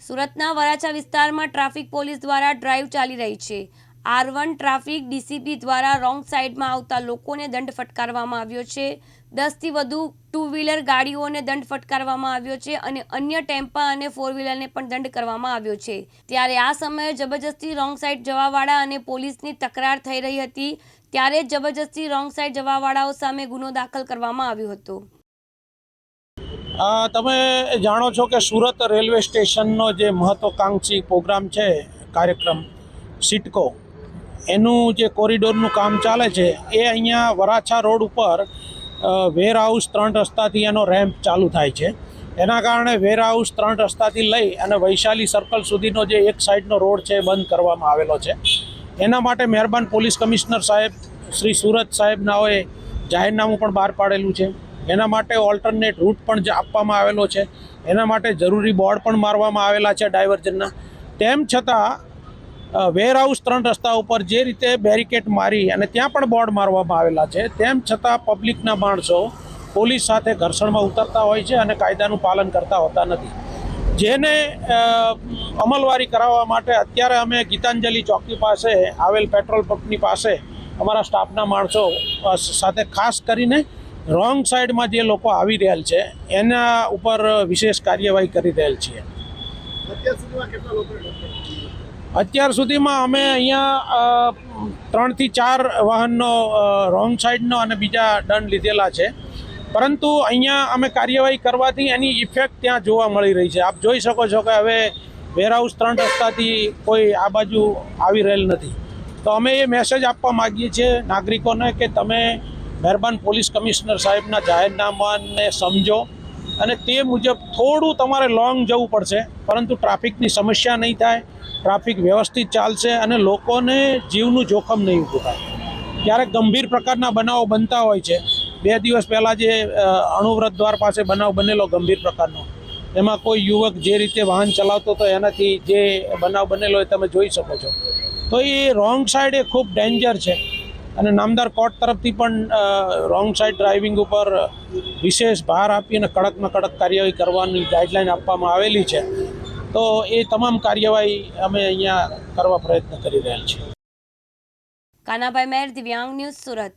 સુરતના વરાછા વિસ્તારમાં traffic police દ્વારા ડ્રાઈવ ચાલી રહી છે। R1 ટ્રાફિક ડીસીપી દ્વારા રોંગ સાઈડમાં આવતા લોકોને દંડ ફટકારવામાં આવ્યો છે। 10 થી વધુ ટુ વ્હીલર ગાડીઓને દંડ ફટકારવામાં આવ્યો છે અને અન્ય ટેમ્પા અને ફોર વ્હીલરને પણ દંડ કરવામાં આવ્યો છે। ત્યારે આ સમયે જબરજસ્તી રોંગ સાઈડ જવાવાળા અને પોલીસની તકરાર થઈ રહી હતી, ત્યારે જબરજસ્તી રોંગ સાઈડ જવાવાળાઓ સામે ગુનો દાખલ કરવામાં આવ્યો હતો। તમે જાણો છો કે સુરત રેલવે સ્ટેશનનો જે મહત્વાકાંક્ષી પ્રોગ્રામ છે, કાર્યક્રમ સિટકો, એનું જે કોરિડોરનું કામ ચાલે છે એ અહીંયા વરાછા રોડ ઉપર વેર હાઉસ 3 રસ્તાથી એનો રેમ્પ ચાલુ થાય છે। એના કારણે વેર હાઉસ 3 રસ્તાથી લઈ અને વૈશાલી સર્કલ સુધીનો જે એક સાઈડનો રોડ છે એ બંધ કરવામાં આવેલો છે। એના માટે મહેરબાન પોલીસ કમિશનર સાહેબ શ્રી સુરત સાહેબનાઓએ જાહેરનામું પણ બહાર પાડેલું છે। એના માટે ઓલ્ટરનેટ રૂટ પણ આપવામાં આવેલો છે। એના માટે જરૂરી બોર્ડ પણ મારવામાં આવેલા છે ડાયવર્ઝનના। તેમ છતાં વેર હાઉસ 3 રસ્તા ઉપર જે રીતે બેરિકેડ મારી અને ત્યાં પણ બોર્ડ મારવામાં આવેલા છે, તેમ છતાં પબ્લિકના માણસો પોલીસ સાથે ઘર્ષણમાં ઉતરતા હોય છે અને કાયદાનું પાલન કરતા હોતા નથી, જેને અમલવારી કરાવવા માટે અત્યારે અમે ગીતાંજલિ ચોકી પાસે આવેલ પેટ્રોલ પંપની પાસે અમારા સ્ટાફના માણસો સાથે ખાસ કરીને રોંગ સાઈડમાં જે લોકો આવી રહેલ છે એના ઉપર વિશેષ કાર્યવાહી કરી રહેલ છીએ। અત્યાર સુધીમાં અમે અહીંયા 3 થી 4 વાહનનો રોંગ સાઈડનો અને બીજા દંડ લીધેલા છે, પરંતુ અહીંયા અમે કાર્યવાહી કરવાથી એની ઇફેક્ટ ત્યાં જોવા મળી રહી છે। આપ જોઈ શકો છો કે હવે વેરહાઉસ 3 રસ્તાથી કોઈ આ બાજુ આવી રહેલ નથી। તો અમે એ મેસેજ આપવા માગીએ છીએ નાગરિકોને કે તમે મહેરબાન પોલીસ કમિશનર સાહેબના જાહેરનામાને સમજો અને તે મુજબ થોડું તમારે લોંગ જવું પડશે, પરંતુ ટ્રાફિકની સમસ્યા નહીં થાય, ટ્રાફિક વ્યવસ્થિત ચાલશે અને લોકોને જીવનું જોખમ નહીં ઊભું થાય। ક્યારેક ગંભીર પ્રકારના બનાવો બનતા હોય છે। 2 દિવસ પહેલાં જે અણુવ્રત દ્વાર પાસે બનાવ બનેલો ગંભીર પ્રકારનો, એમાં કોઈ યુવક જે રીતે વાહન ચલાવતો હતો એનાથી જે બનાવ બનેલો એ તમે જોઈ શકો છો। તો એ રોંગ સાઈડ એ ખૂબ ડેન્જર છે અને નામદાર કોર્ટ તરફથી પણ રોંગ સાઈડ ડ્રાઇવિંગ ઉપર વિશેષ ભાર આપી અને કડકમાં કડક કાર્યવાહી કરવાની ગાઈડલાઈન આપવામાં આવેલી છે। તો એ તમામ કાર્યવાહી અમે અહીંયા કરવા પ્રયત્ન કરી રહ્યા છીએ। કાનાભાઈ મેર, દિવ્યાંગ ન્યૂઝ, સુરત।